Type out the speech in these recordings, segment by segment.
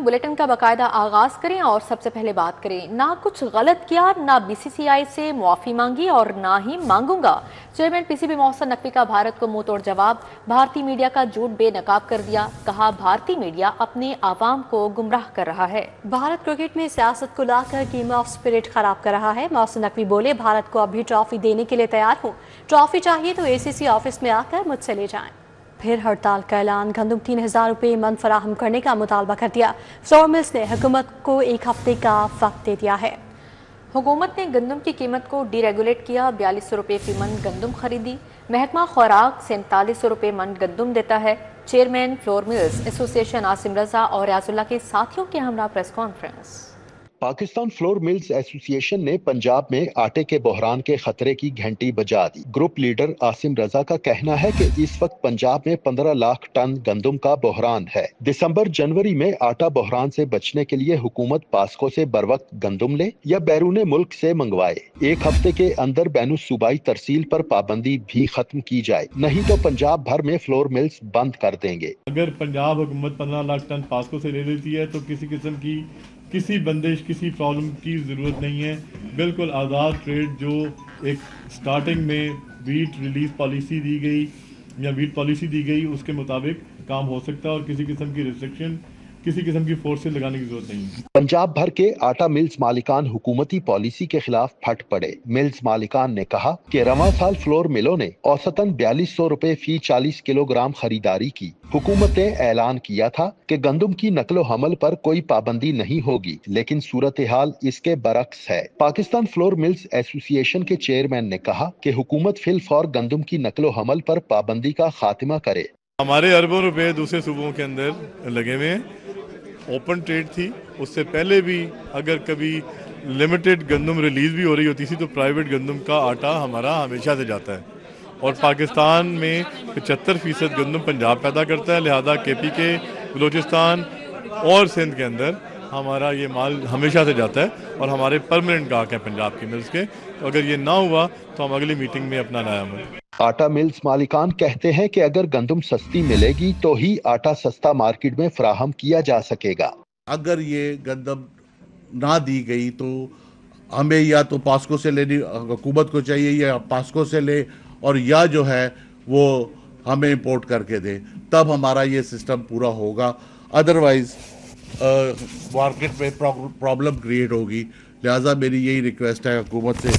Bulletin का बाकायदा आगाज करें और सबसे पहले बात करें। ना कुछ गलत किया, ना बीसीसीआई से मुआफी मांगी और ना ही मांगूंगा। चेयरमैन पीसीबी मोहसिन नकवी का भारत को मुंह तोड़ जवाब। भारतीय मीडिया का झूठ बेनकाब कर दिया। कहा भारतीय मीडिया अपने आवाम को गुमराह कर रहा है। भारत क्रिकेट में सियासत को लाकर गेम ऑफ स्पिरिट खराब कर रहा है। मोहसिन नकवी बोले, भारत को अभी ट्रॉफी देने के लिए तैयार हूँ। ट्रॉफी चाहिए तो एसीसी ऑफिस में आकर मुझसे ले जाएं। फिर हड़ताल का ऐलान। गंदम 3000 रुपये मन फराहम करने का मुतालबा कर दिया। फ्लोर मिल्स ने हुकूमत को एक हफ्ते का वक्त दे दिया है। हुकूमत ने गंदम की कीमत को डीरेगुलेट किया। 4200 रुपये फी मन गंदम खरीदी। महकमा खुराक 4700 रुपये मन गंदम देता है। Chairman flour mills association Asim Raza और रियाजुल्लाह के साथियों के हमरा press conference. Pakistan flour mills association ने पंजाब में आटे के बहरान के खतरे की घंटी बजा दी। ग्रुप लीडर आसिम रजा का कहना है कि इस वक्त पंजाब में 15 लाख टन गंदम का बहरान है। दिसंबर जनवरी में आटा बहरान से बचने के लिए हुकूमत पास्को से बर वक्त गंदम ले या बैरून मुल्क से मंगवाए। एक हफ्ते के अंदर बैनुल सूबाई तरसील पर पाबंदी भी खत्म की जाए, नहीं तो पंजाब भर में फ्लोर मिल्स बंद कर देंगे। अगर पंजाब हुकूमत 15 लाख टन पास्को से ले लेती है तो किसी किस्म की किसी बंदिश, किसी प्रॉब्लम की ज़रूरत नहीं है। बिल्कुल आज़ाद ट्रेड जो एक स्टार्टिंग में वीट रिलीज पॉलिसी दी गई या वीट पॉलिसी दी गई उसके मुताबिक काम हो सकता है और किसी किस्म की रिस्ट्रिक्शन, किसी किस्म की फोर्सेस लगाने की जरूरत नहीं है। पंजाब भर के आटा मिल्स मालिकान हुकूमती पॉलिसी के खिलाफ फट पड़े। मिल्स मालिकान ने कहा कि रवां साल फ्लोर मिलों ने औसतन 4200 रुपए फी 40 किलोग्राम खरीदारी की। हुकूमत ने ऐलान किया था कि गंदम की नकलो हमल पर कोई पाबंदी नहीं होगी, लेकिन सूरत हाल इसके बरक्स है। पाकिस्तान फ्लोर मिल्स एसोसिएशन के चेयरमैन ने कहा कि हुकूमत फिल फौर गंदम की नकलो हमल पर पाबंदी का खात्मा करे। हमारे अरबों रुपए दूसरे सूबों के अंदर लगे हुए हैं। ओपन ट्रेड थी, उससे पहले भी अगर कभी लिमिटेड गंदम रिलीज भी हो रही होती थी तो प्राइवेट गंदम का आटा हमारा हमेशा से जाता है और पाकिस्तान में 75% गंदम पंजाब पैदा करता है। लिहाजा केपी के, बलूचिस्तान और सिंध के अंदर हमारा ये माल हमेशा से जाता है और हमारे परमानेंट गाहक हैं पंजाब की मिल्स के। तो अगर ये ना हुआ तो हम अगली मीटिंग में अपना नया अमल। आटा मिल्स मालिकान कहते हैं कि अगर गंदम सस्ती मिलेगी तो ही आटा सस्ता मार्केट में फराहम किया जा सकेगा। अगर ये गंदम ना दी गई तो हमें या तो पास्को से लेनी, हुकूमत को चाहिए या पास्को से ले और या जो है वो हमें इंपोर्ट करके दे, तब हमारा ये सिस्टम पूरा होगा। अदरवाइज मार्केट में प्रॉब्लम क्रिएट होगी। लिहाजा मेरी यही रिक्वेस्ट है हुकूमत से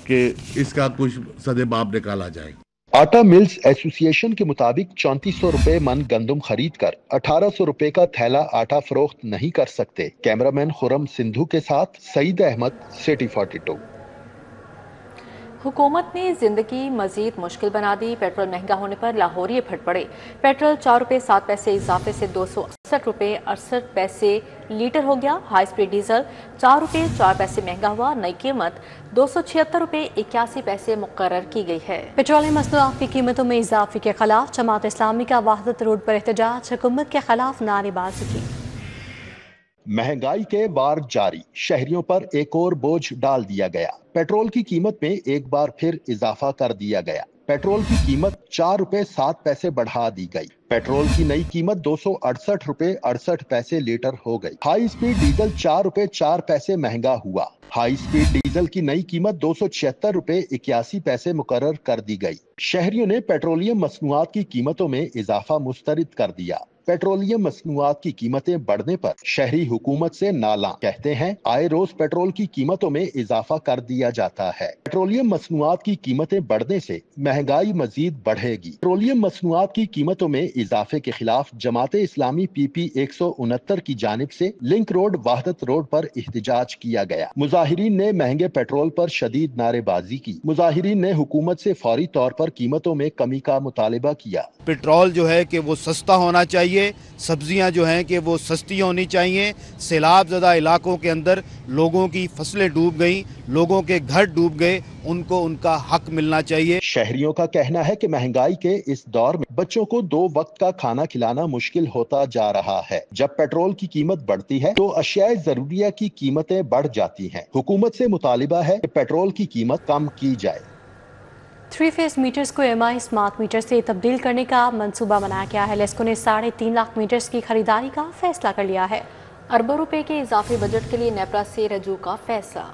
कि इसका कुछ सदेबाब निकाला जाए। आटा मिल्स एसोसिएशन के मुताबिक 3400 रुपए मन गंदम खरीद कर 1800 रुपए का थैला आटा फरोख्त नहीं कर सकते। कैमरामैन खुरम सिंधु के साथ सईद अहमद, सिटी 42। हुकूमत ने जिंदगी मजीद मुश्किल बना दी। पेट्रोल महंगा होने पर लाहौरी फट पड़े। पेट्रोल 4 रुपये 7 पैसे इजाफे से 268 रुपये 68 पैसे लीटर हो गया। हाई स्पीड डीजल 4 रुपये 4 पैसे महंगा हुआ। नई कीमत 276 रुपये 81 पैसे मुकर्रर की गई है। पेट्रोलियम मसनूआत की कीमतों में इजाफे के खिलाफ जमात इस्लामी का वहदत रोड पर एहतजाज। हुकूमत के खिलाफ नारेबाजी की। महंगाई के बार जारी, शहरियों पर एक और बोझ डाल दिया गया। पेट्रोल की कीमत में एक बार फिर इजाफा कर दिया गया। पेट्रोल की कीमत 4 रुपए 7 पैसे बढ़ा दी गई। पेट्रोल की नई कीमत 268 रुपए 68 पैसे लीटर हो गई। हाई स्पीड डीजल 4 रुपए 4 पैसे महंगा हुआ। हाई स्पीड डीजल की नई कीमत 276 रुपए 81 पैसे मुकर्रर कर दी गई। शहरियों ने पेट्रोलियम मसनूआत की कीमतों में इजाफा मुस्तरद कर दिया। पेट्रोलियम मसनूआत की कीमतें बढ़ने पर शहरी हुकूमत से नाला कहते हैं आए रोज पेट्रोल की कीमतों में इजाफा कर दिया जाता है। पेट्रोलियम मसनूआत की कीमतें बढ़ने से महंगाई मजीद बढ़ेगी। पेट्रोलियम मसनूआत की कीमतों में इजाफे के खिलाफ जमाते इस्लामी PP 169 की जानिब से लिंक रोड, वाहदत रोड पर एहतजाज किया गया। मुजाहिरीन ने महंगे पेट्रोल पर शदीद नारेबाजी की। मुजाहिरीन ने हुकूमत से फौरी तौर पर कीमतों में कमी का मुतालिबा किया। पेट्रोल जो है कि वो सस्ता होना चाहिए, सब्जियां जो हैं कि वो सस्ती होनी चाहिए। सैलाब ज़दा इलाकों के अंदर लोगों की फसलें डूब गई, लोगों के घर डूब गए, उनको उनका हक मिलना चाहिए। शहरियों का कहना है कि महंगाई के इस दौर में बच्चों को 2 वक्त का खाना खिलाना मुश्किल होता जा रहा है। जब पेट्रोल की कीमत बढ़ती है तो अशियाए जरूरिया की कीमतें बढ़ जाती हैं। हुकूमत से मुतालिबा है कि पेट्रोल की कीमत कम की जाए। 3 फेज मीटर्स को MI स्मार्ट मीटर से तब्दील करने का मंसूबा बनाया गया है। लेस्को ने 3.5 लाख मीटर्स की खरीदारी का फैसला कर लिया है। अरबों रुपए के इजाफी बजट के लिए नेपरा से रजू का फैसला।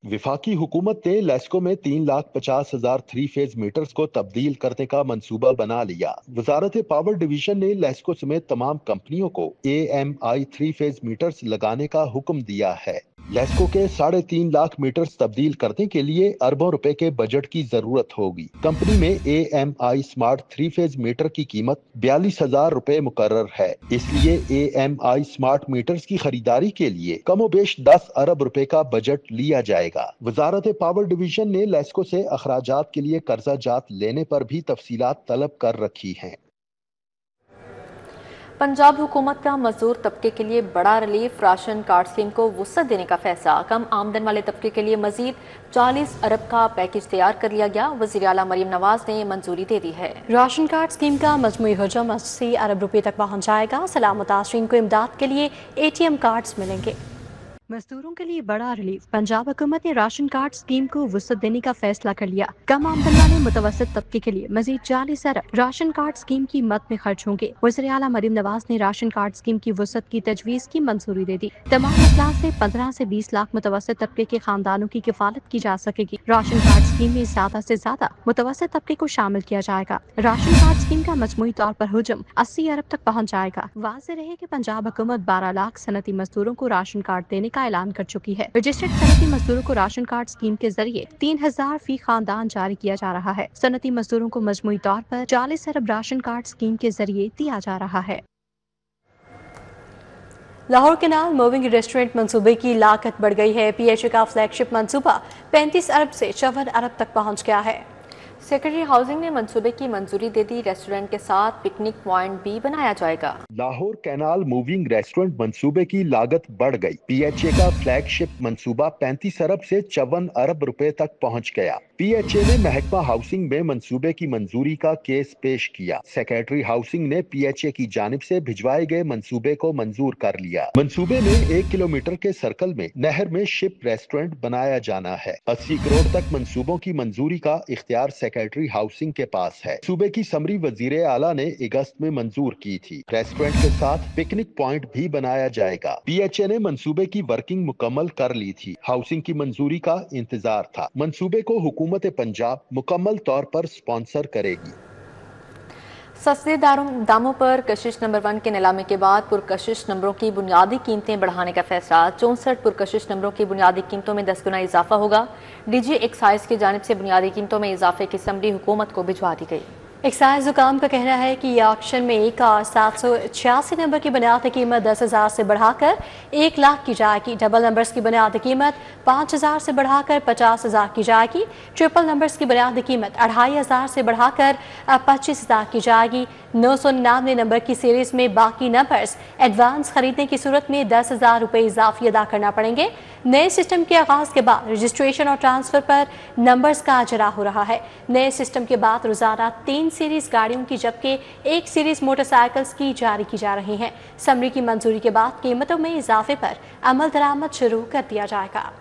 विफाकी हुकूमत ने लेस्को में 3,50,000 थ्री फेज मीटर्स को तब्दील करने का मंसूबा बना लिया। वजारत पावर डिवीजन ने लेस्को समेत तमाम कंपनियों को AMI थ्री फेज मीटर्स लगाने का हुक्म दिया है। लेस्को के 3.5 लाख मीटर्स तब्दील करने के लिए अरबों रुपए के बजट की जरूरत होगी। कंपनी में AMI smart three phase meter की कीमत 42,000 रुपए मुकर्रर है। इसलिए AMI स्मार्ट मीटर्स की खरीदारी के लिए कमोबेश 10 अरब रुपए का बजट लिया जाएगा। वजारत पावर डिवीजन ने लेस्को से अखराजात के लिए कर्जा जात लेने पर भी तफसीलात तलब कर रखी हैं। पंजाब हुकूमत का मजदूर तबके के लिए बड़ा रिलीफ, राशन कार्ड स्कीम को वुसअत देने का फैसला। कम आमदन वाले तबके के लिए मजीद 40 अरब का पैकेज तैयार कर लिया गया। वज़ीर आला मरियम नवाज ने मंजूरी दे दी है। राशन कार्ड स्कीम का मजमूई हजम 80 अरब रुपए तक पहुंच जाएगा। सलामत मुतासरीन को इमदाद के लिए ATM कार्ड्स मिलेंगे। मजदूरों के लिए बड़ा रिलीफ, पंजाब हुकूमत ने राशन कार्ड स्कीम को वुसअत देने का फैसला कर लिया। कम आमदन वाले मुतवसत तबके के लिए मजीद 40 अरब राशन कार्ड स्कीम की मद में खर्च होंगे। वज़ीर आला मरियम नवाज ने राशन कार्ड स्कीम की वुसअत की तजवीज़ की मंजूरी दे दी। तमाम अजलास से 15 से 20 लाख मुतवसत तबके के खानदानों की किफालत की जा सकेगी। राशन कार्ड स्कीम में ज्यादा से ज्यादा मुतवसत तबके को शामिल किया जाएगा। राशन कार्ड स्कीम का मजमूई तौर पर हुजम 80 अरब तक पहुँच जाएगा। वाज़ेह रहे कि पंजाब हुकूमत 12 लाख सनती मजदूरों को राशन कार्ड देने का ऐलान कर चुकी है। रजिस्टर्ड सनती मजदूरों को राशन कार्ड स्कीम के जरिए 3,000 फी खानदान जारी किया जा रहा है। सनती मजदूरों को मजमूई तौर पर 40 अरब राशन कार्ड स्कीम के जरिए दिया जा रहा है। लाहौर केनाल मूविंग रेस्टोरेंट मंसूबे की लागत बढ़ गई है। PHA का फ्लैगशिप मंसूबा 35 अरब से 54 अरब तक पहुंच गया है। सेक्रेटरी हाउसिंग ने मंसूबे की मंजूरी दे दी। रेस्टोरेंट के साथ पिकनिक पॉइंट भी बनाया जाएगा। लाहौर कैनाल मूविंग रेस्टोरेंट मंसूबे की लागत बढ़ गई। PHA का फ्लैगशिप मंसूबा 35 अरब से 54 अरब रुपए तक पहुंच गया। PHA ने महकमा हाउसिंग में मंसूबे की मंजूरी का केस पेश किया। सेक्रेटरी हाउसिंग ने PHA की जानिब से भिजवाए गए मंसूबे को मंजूर कर लिया। मंसूबे में 1 किलोमीटर के सर्कल में नहर में शिप रेस्टोरेंट बनाया जाना है। 80 करोड़ तक मंसूबों की मंजूरी का इख्तियार सेक्रेटरी हाउसिंग के पास है। सूबे की समरी वजीर आला ने अगस्त में मंजूर की थी। रेस्टोरेंट के साथ पिकनिक पॉइंट भी बनाया जाएगा। PHA ने मंसूबे की वर्किंग मुकम्मल कर ली थी। हाउसिंग की मंजूरी का इंतजार था। मंसूबे को हुकूमत पंजाब मुकम्मल तौर पर स्पॉन्सर करेगी। सस्ते दामों पर कशिश नंबर 1 के नीलामी के बाद पुरकशिश नंबरों की बुनियादी कीमतें बढ़ाने का फैसला। 64 पुरकशिश नंबरों की बुनियादी कीमतों में 10 गुना इजाफा होगा। DG एक्साइज की जानिब से बुनियादी कीमतों में इजाफे की समरी हुकूमत को भिजवा दी गई। एक्साइज हुकाम का कहना है कि ऑक्शन में एक और 786 नंबर की बुनियादी कीमत 10,000 से बढ़ाकर 1 लाख की जाएगी। डबल नंबर्स की बुनियादी कीमत 5,000 से बढ़ाकर 50,000 की जाएगी। ट्रिपल नंबर्स की बुनियादी कीमत 2,500 से बढ़ाकर 25,000 की जाएगी। 999 नंबर की सीरीज में बाकी नंबर्स एडवांस खरीदने की सूरत में 10,000 रुपये इजाफी अदा करना पड़ेंगे। नए सिस्टम के आगाज के बाद रजिस्ट्रेशन और ट्रांसफर पर नंबर्स का अजरा हो रहा है। नए सिस्टम के बाद रोजाना 3 सीरीज गाड़ियों की जबकि 1 सीरीज मोटरसाइकिल्स की जारी की जा रही हैं। समरी की मंजूरी के बाद कीमतों में इजाफे पर अमल दरामद शुरू कर दिया जाएगा।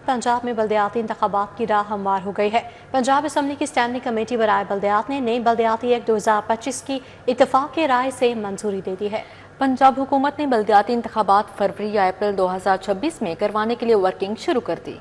पंजाब में बल्दियाती इंतखाबात की राह हमवार हो गई है। पंजाब असम्बली की स्टैंडिंग कमेटी बराए बल्दियात ने नई बल्दियाती एक्ट 2025 की इत्तफाक राय से मंजूरी दे दी है। पंजाब हुकूमत ने बल्दियाती इंतखाबात फरवरी या अप्रैल 2026 में करवाने के लिए वर्किंग शुरू कर दी।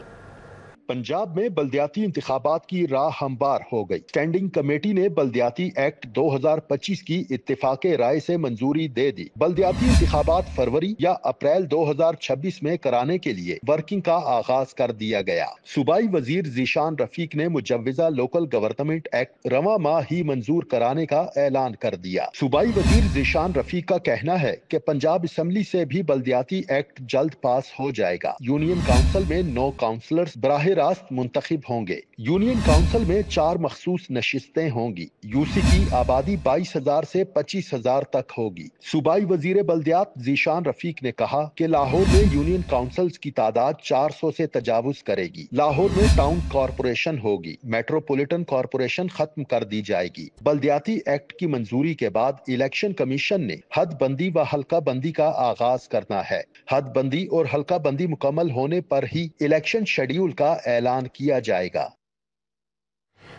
पंजाब में बल्दियाती इंतखाबात की राह हमवार हो गई। स्टैंडिंग कमेटी ने बल्दियाती एक्ट 2025 की इत्तेफाके राय से मंजूरी दे दी। बल्दियाती इंतखाबात फरवरी या अप्रैल 2026 में कराने के लिए वर्किंग का आगाज कर दिया गया। सूबाई वजीर ज़ीशान रफीक ने मुजव्विज़ा लोकल गवर्नमेंट एक्ट रवा माह ही मंजूर कराने का ऐलान कर दिया। सूबाई वजीर ज़ीशान रफीक का कहना है कि पंजाब असम्बली से भी बल्दियाती एक्ट जल्द पास हो जाएगा। यूनियन काउंसिल में 9 काउंसलर्स बराह रास्त मुंतखब होंगे। यूनियन काउंसिल में 4 मखसूस नशिस्तें होंगी। यूसी की आबादी 22,000 से 25,000 तक होगी। सूबाई वजीर बल्दियात ज़ीशान रफीक ने कहा कि लाहौर में यूनियन काउंसिल्स की तादाद 400 से तजावुज करेगी। लाहौर में टाउन कॉरपोरेशन होगी। मेट्रोपॉलिटन कॉरपोरेशन खत्म कर दी जाएगी। बल्दियाती एक्ट की मंजूरी के बाद इलेक्शन कमीशन ने हद बंदी व हल्का बंदी का आगाज करना है। हद बंदी और हल्का बंदी मुकम्मल होने पर ही इलेक्शन शेड्यूल का ऐलान किया जाएगा।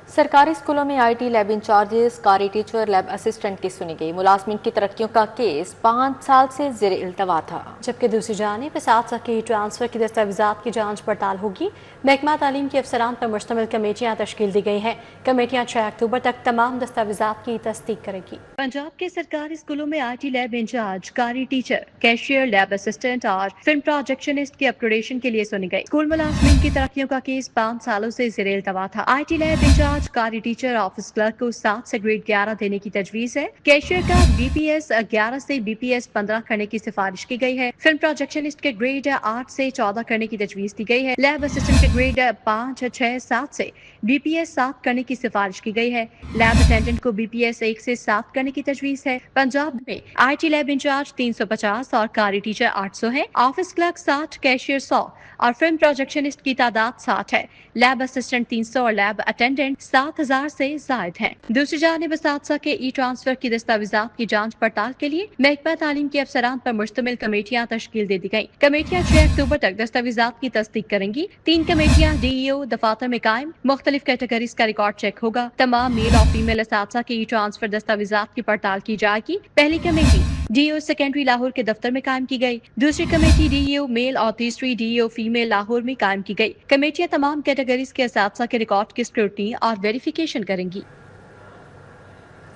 सरकारी स्कूलों में IT लैब इंचार्जेस, कारी टीचर, लैब असिस्टेंट की सुनी गई। मुलाजमिन की तरक्कियों का केस 5 साल से ज़ेर इल्तवा था। जबकि दूसरी जानिब असातिज़ा के ट्रांसफ़र की दस्तावेज़ात की जांच पड़ताल होगी। महकमा तालीम के अफसरान पर मुश्तमिल कमेटियाँ तश्कील दी गई हैं। कमेटियाँ 6 अक्टूबर तक तमाम दस्तावेज़ात की तस्दीक करेगी। पंजाब के सरकारी स्कूलों में IT लैब इंचार्ज, कारी टीचर, कैशियर, लैब असिस्टेंट और फिल्म प्रोजेक्शनिस्ट के अपग्रेडेशन के लिए सुनी गई। स्कूल मुलाजमिन की तरक्कियों का केस 5 सालों से ज़ेर इल्तवा था। IT लैब इंचार्ज, कारी टीचर, ऑफिस क्लर्क को 7 से ग्रेड 11 देने की तजवीज़ है। कैशियर का BPS 11 से BPS 15 करने की सिफारिश की गई है। फिल्म प्रोजेक्शनिस्ट के ग्रेड 8 से 14 करने की तजवीज़ दी गई है। लैब असिस्टेंट के ग्रेड 5, 6, 7 से BPS 7 करने की सिफारिश की गई है। लैब अटेंडेंट को BPS 1 से 7 करने की तजवीज़ है। पंजाब में IT लैब इंचार्ज 350 और कारी टीचर 800 है। ऑफिस क्लर्क 60, कैशियर 100 और फिल्म प्रोजेक्शनिस्ट की तादाद 60 है। लैब असिस्टेंट 300 और लैब अटेंडेंट 7000 से जायद हैं। दूसरी जानिब असातिज़ा के ट्रांसफर की दस्तावेज़ात की जांच पड़ताल के लिए महकमा तालीम के अफसरान पर मुश्तमिल कमेटियाँ तश्कील दे दी गई। कमेटियाँ 6 अक्टूबर तक दस्तावेज़ात की तस्दीक करेंगी। 3 कमेटियाँ DEO दफातर में कायम, मुख्तलिफ कैटेगरीज का रिकॉर्ड चेक होगा। तमाम मेल और फीमेल असातिज़ा के ट्रांसफर दस्तावेज़ात की पड़ताल की जाएगी। पहली कमेटी DEO सेकेंडरी लाहौर के दफ्तर में कायम की गई। दूसरी कमेटी DEO मेल और तीसरी DEO फीमेल लाहौर में कायम की गई। कमेटियाँ तमाम कैटेगरीज के असातिज़ा के रिकॉर्ड की स्क्रूटनी और वेरिफिकेशन करेंगी।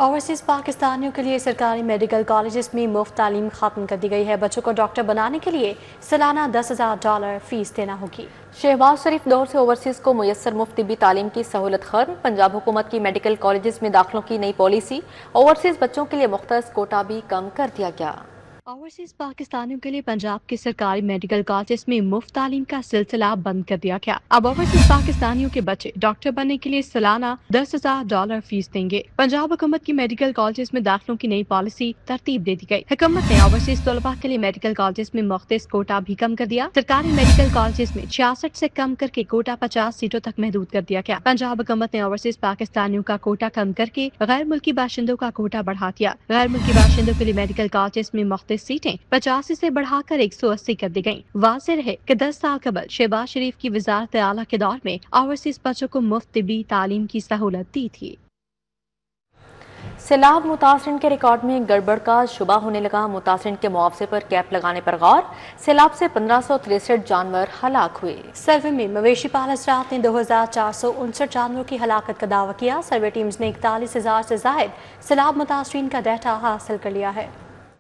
ओवरसीज़ पाकिस्तानियों के लिए सरकारी मेडिकल कॉलेजेस में मुफ्त तालीम खत्म कर दी गई है। बच्चों को डॉक्टर बनाने के लिए सालाना $10,000 फीस देना होगी। शहबाज शरीफ दौर से ओवरसीज़ को मुयस्सर मुफ्त तिब्बी तालीम की सहूलत खत्म। पंजाब हुकूमत की मेडिकल कॉलेजेस में दाखिलों की नई पॉलिसी, ओवरसीज़ बच्चों के लिए मुख्तस कोटा भी कम कर दिया गया। ओवरसीज़ पाकिस्तानियों के लिए पंजाब के सरकारी मेडिकल कॉलेज में मुफ्त तालीम का सिलसिला बंद कर दिया गया। अब ओवरसीज़ पाकिस्तानियों के बच्चे डॉक्टर बनने के लिए सालाना $10,000 फीस देंगे। पंजाब हुकूमत की मेडिकल कॉलेज में दाखिलों की नई पॉलिसी तरतीब दे दी गई। हुकूमत ने ओवरसीज़ तलबा के लिए मेडिकल कॉलेज में मुख्तस कोटा भी कम कर दिया। सरकारी मेडिकल कॉलेज में 66 से कम करके कोटा 50 सीटों तक महदूद कर दिया गया। पंजाब हुकूमत ने ओवरसीज़ पाकिस्तानियों का कोटा कम करके गैर मुल्की बाशिंदों का कोटा बढ़ा दिया। गैर मुल्की बाशिंदों के लिए मेडिकल कॉलेज में मुख्तलिफ सीटें 85 से बढ़ाकर 180 कर दी गयी। वाज़ेह रहे कि 10 साल कबल शहबाज शरीफ की वज़ारत आला के दौर में ओवरसीज़ बच्चों को मुफ्त तिब्बी तालीम की सहूलत दी थी। सैलाब मुतासरीन के रिकॉर्ड में गड़बड़ का शुबा होने लगा। मुतासरीन के मुआवजे पर कैप लगाने पर गौर। सैलाब से 1563 जानवर हलाक हुए। सर्वे में मवेशी पाल हजरात ने 2459 जानवरों की हलाकत का दावा किया। सर्वे टीम्स ने 41,000 से जायद सैलाब मुतासरीन का डाटा हासिल कर लिया है।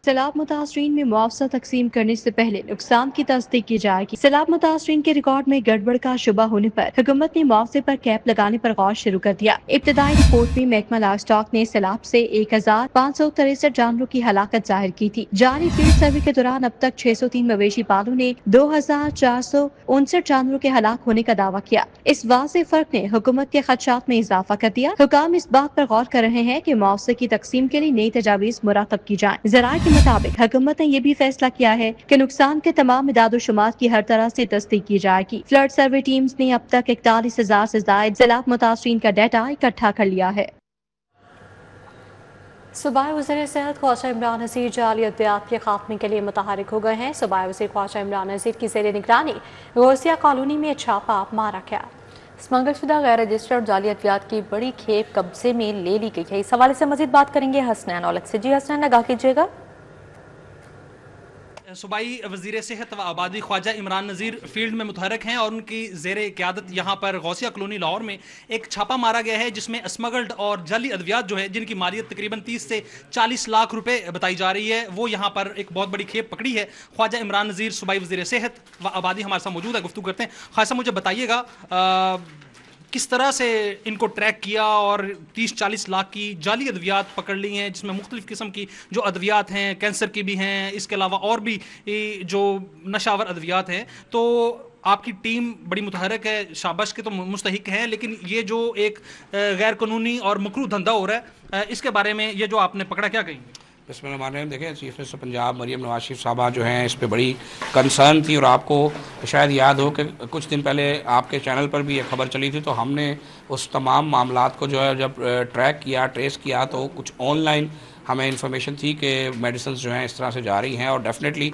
सैलाब मुतासरीन में मुआवजा तकसीम करने से पहले नुकसान की तस्दीक की जाएगी। सैलाब मुतासरीन के रिकॉर्ड में गड़बड़ का शुबा होने पर हुकूमत ने मुआवजे पर कैप लगाने पर गौर शुरू कर दिया। इब्तदाई रिपोर्ट में महकमा लाइव स्टॉक ने सैलाब से 1563 जानवरों की हलाकत जाहिर की थी। जारी फील्ड सर्वे के दौरान अब तक 603 मवेशी पालों ने 2459 जानवरों के हलाक होने का दावा किया। इस वाज़ेह फर्क ने हुकूमत के खदशात में इजाफा कर दिया। हुकाम इस बात पर गौर कर रहे हैं कि मुआवजे की तकसीम के लिए नई तजावीज़ मुरतब की जाए। ज़राए के मुताबिक हुकूमत ने यह भी फैसला किया है कि नुकसान के तमाम इदाद-ओ-शुमार की हर तरह से तस्दीक की जाएगी। फ्लड सर्वे टीम्स ने अब तक 41,000 से ज्यादा सैलाब मुतासरीन का डाटा इकट्ठा कर लिया है। सूबाई वज़ीर सेहत ख्वाजा इमरान नज़ीर जाली अद्वियात के खात्मे के लिए मुतहरिक हो गए हैं। सूबाई वज़ीर ख्वाजा इमरान नज़ीर की ज़ेर निगरानी गौसिया कॉलोनी में छापा मारा गया। स्मगलशुदा गैर रजिस्टर्ड जाली अद्वियात की बड़ी खेप कब्जे में ले ली गई है। इस हवाले से मजीद बात करेंगे हसनैन औलख से। जी हसनैन, आगाह कीजिएगा। सूबाई वज़ीर सेहत व आबादी ख्वाजा इमरान नज़ीर फील्ड में मुतहरक हैं और उनकी ज़ेर क़यादत यहाँ पर गौसिया कॉलोनी लाहौर में एक छापा मारा गया है, जिसमें स्मगल्ड और जाली अद्वियात जो है जिनकी मालियत तकरीबन 30 से 40 लाख रुपए बताई जा रही है, वो यहाँ पर एक बहुत बड़ी खेप पकड़ी है। ख्वाजा इमरान नज़ीर सूबाई वज़ीर सेहत व आबादी हमारे साथ मौजूद है, गुफ्तगू करते हैं। ख्वाजा, मुझे बताइएगा किस तरह से इनको ट्रैक किया और 30-40 लाख की जाली अद्वियात पकड़ ली हैं, जिसमें मुख्तलिफ़ किस्म की जो अद्वियात हैं, कैंसर की भी हैं, इसके अलावा और भी जो नशावर अद्वियात हैं। तो आपकी टीम बड़ी मुतहरक है, शाबाश के तो मुस्तहिक हैं, लेकिन ये जो एक गैर कानूनी और मकरूह धंधा हो रहा है, इसके बारे में ये जो आपने पकड़ा, क्या कहेंगे? बिस्मिल्लाह। देखें, चीफ मिनिस्टर पंजाब मरियम नवाज शरीफ साहबा जो हैं इस पे बड़ी कंसर्न थी और आपको शायद याद हो कि कुछ दिन पहले आपके चैनल पर भी ये खबर चली थी, तो हमने उस तमाम मामलात को जो है जब ट्रैक किया, ट्रेस किया, तो कुछ ऑनलाइन ہمیں انفارمیشن تھی کہ میڈیسنز جو ہیں اس طرح سے جا رہی ہیں اور ڈیفینیٹلی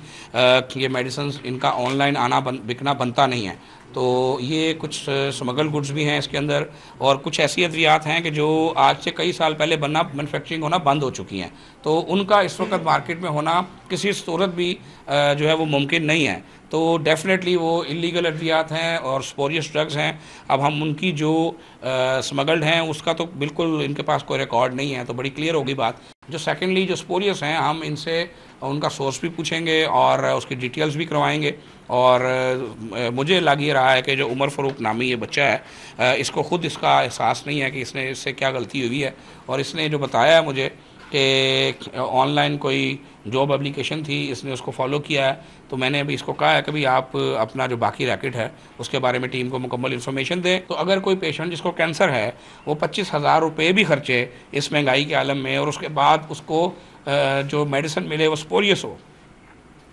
یہ میڈیسنز ان کا آن لائن آنا بکنا بنتا نہیں ہے. تو یہ کچھ سمگل گڈز بھی ہیں اس کے اندر اور کچھ ایسی ادویات ہیں کہ جو آج سے کئی سال پہلے مینوفیکچرنگ ہونا بند ہو چکی ہیں, تو ان کا اس وقت مارکیٹ میں ہونا کسی صورت بھی جو ہے وہ ممکن نہیں ہے. تو ڈیفینیٹلی وہ انلیگل ادویات ہیں اور سپوریس ڈرگز ہیں. اب ہم ان کی جو سمگلڈ ہیں اس کا تو بالکل ان کے پاس کوئی ریکارڈ نہیں ہے, تو بڑی کلیئر ہوگی بات. جو سیکنڈلی جو سپوریس ہیں ہم ان سے ان کا سورس بھی پوچھیں گے اور اس کی ڈیٹیلز بھی کروائیں گے. اور مجھے لگ یہ رہا ہے کہ جو عمر فاروق نامی یہ بچہ ہے اس کو خود اس کا احساس نہیں ہے کہ اس نے اس سے کیا غلطی ہوئی ہے, اور اس نے جو بتایا ہے مجھے کہ آن لائن کوئی جاب اپلیکیشن تھی, اس نے اس کو فالو کیا ہے. تو میں نے ابھی اس کو کہا ہے کہ بھی آپ اپنا جو باقی ریکٹ ہے اس کے بارے میں ٹیم کو مکمل انفارمیشن دیں. تو اگر کوئی پیشنٹ جس کو کینسر ہے وہ 25,000 روپے بھی خرچے اس مہنگائی کے عالم میں, اور اس کے بعد اس کو جو میڈیسن ملے وہ سپوریس ہو,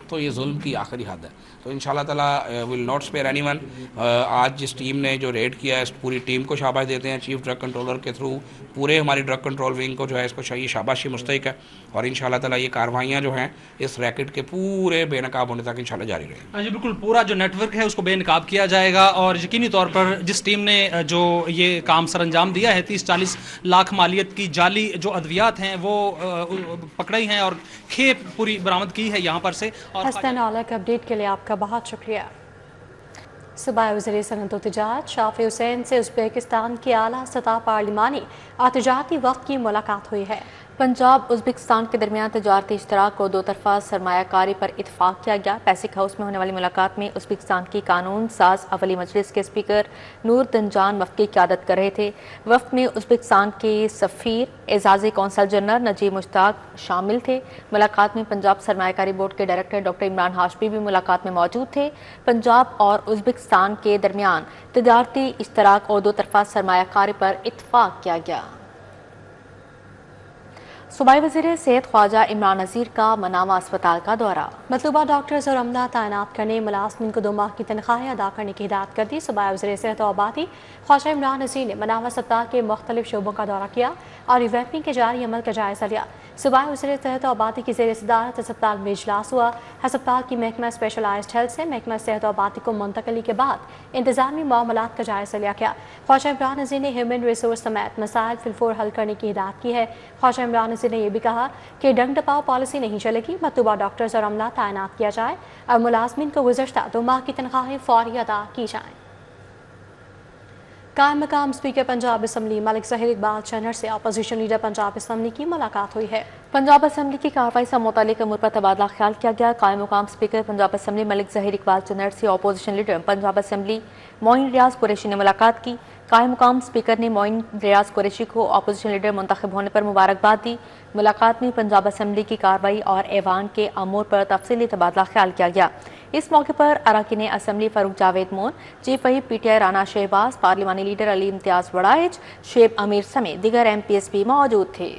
تو یہ ظلم کی آخری حد ہے. تو ان شاء اللہ تعالیٰ will not spare anyone. آج جس ٹیم نے جو ریڈ کیا ہے اس پوری ٹیم کو شاباش دیتے ہیں. چیف ڈرگ کنٹرولر کے تھرو پورے ہماری ڈرگ کنٹرول ونگ کو جو ہے اس کو چاہیے شاباشی مستحق ہے, اور ان شاء اللہ تعالیٰ یہ کاروائیاں جو ہیں اس ریکٹ کے پورے بے نقاب ہونے تک ان شاء اللہ جاری رہیں گی. جی بالکل, پورا جو نیٹ ورک ہے اس کو بے نقاب کیا جائے گا, اور یقینی طور پر جس ٹیم نے جو یہ کام سر انجام دیا ہے 30-40 لاکھ مالیت کی جعلی جو ادویات ہیں وہ پکڑی ہیں اور کھیپ پوری برآمد کی ہے یہاں پر سے. اور حسن اعلیٰ اپڈیٹ کے لیے آپ کا بہت شکریہ. صوبائی وزیر صنعت و تجارت شافی حسین سے ازبیکستان کے اعلیٰ سطح پارلیمانی اور تجارتی وفد کی ملاقات ہوئی ہے. پنجاب ازبکستان کے درمیان تجارتی اشتراک اور 2 طرفہ سرمایہ کاری پر اتفاق کیا گیا. پیسک ہاؤس میں ہونے والی ملاقات میں ازبکستان کی قانون ساز اولی مجلس کے اسپیکر نور دنجان وفد کی قیادت کر رہے تھے. وفد میں ازبکستان کے سفیر اعزازی قونصل جنرل نجیب مشتاق شامل تھے. ملاقات میں پنجاب سرمایہ کاری بورڈ کے ڈائریکٹر ڈاکٹر عمران ہاشمی بھی ملاقات میں موجود تھے. پنجاب اور ازبکستان کے درمیان تجارتی اشتراک اور 2 طرفہ سرمایہ کاری پر اتفاق کیا گیا. صوبائی وزیر صحت خواجہ عمران نذیر کا مناوا اسپتال کا دورہ. مطلوبہ ڈاکٹرز اور عملہ تعینات کرنے, ملازمین کو 2 ماہ کی تنخواہیں ادا کرنے کی ہدایت کر دی. صوبائی وزیر صحت و آبادی خواجہ عمران نذیر نے مناوا اسپتال کے مختلف شعبوں کا دورہ کیا اور ریویپنگ کے جاری عمل کا جائزہ لیا. صوبائی وزیر صحت و آبادی کی زیر صدارت اسپتال میں اجلاس ہوا. ہسپتال کی محکمہ اسپیشلائزڈ ہیلتھ سے محکمہ صحت و آبادی کو منتقلی کے بعد انتظامی معاملات کا جائزہ لیا گیا. خواجہ عمران نذیر نے ہیومن ریسورس سمیت مسائل فی الفور حل کرنے کی ہدایت کی ہے. خواجہ عمران نذیر نے یہ بھی کہا کہ ڈنگ ڈپاؤ پالیسی نہیں چلے گی. مطلوبہ ڈاکٹرز اور عملہ تعینات کیا جائے اور ملازمین کو گزشتہ 2 ماہ کی تنخواہیں فوری ادا کی جائیں. قائم مقام اسپیکر پنجاب اسمبلی ملک ظہیر اقبال چنر سے اپوزیشن لیڈر پنجاب اسمبلی کی ملاقات ہوئی ہے. پنجاب اسمبلی کی کارروائی سے متعلق امور پر تبادلہ خیال کیا گیا. قائم مقام اسپیکر پنجاب اسمبلی ملک ظہیر اقبال چنر سے اپوزیشن لیڈر پنجاب اسمبلی معین ریاض قریشی نے ملاقات کی. قائم مقام اسپیکر نے معین ریاض قریشی کو اپوزیشن لیڈر منتخب ہونے پر مبارکباد دی. ملاقات میں پنجاب اسمبلی کی کارروائی اور ایوان کے امور پر تفصیلی تبادلہ خیال کیا گیا. اس موقع پر اراکین اسمبلی Farooq Javed Moon, chief whip P T I Rana Shahbaz, پارلیمانی لیڈر علی امتیاز وڑائچ, شعیب امیر سمیت دیگر ایم پی ایس بھی موجود تھے.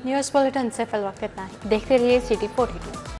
نیوز بلیٹن سے فی الوقت اتنا ہی. دیکھتے رہیے CT 42.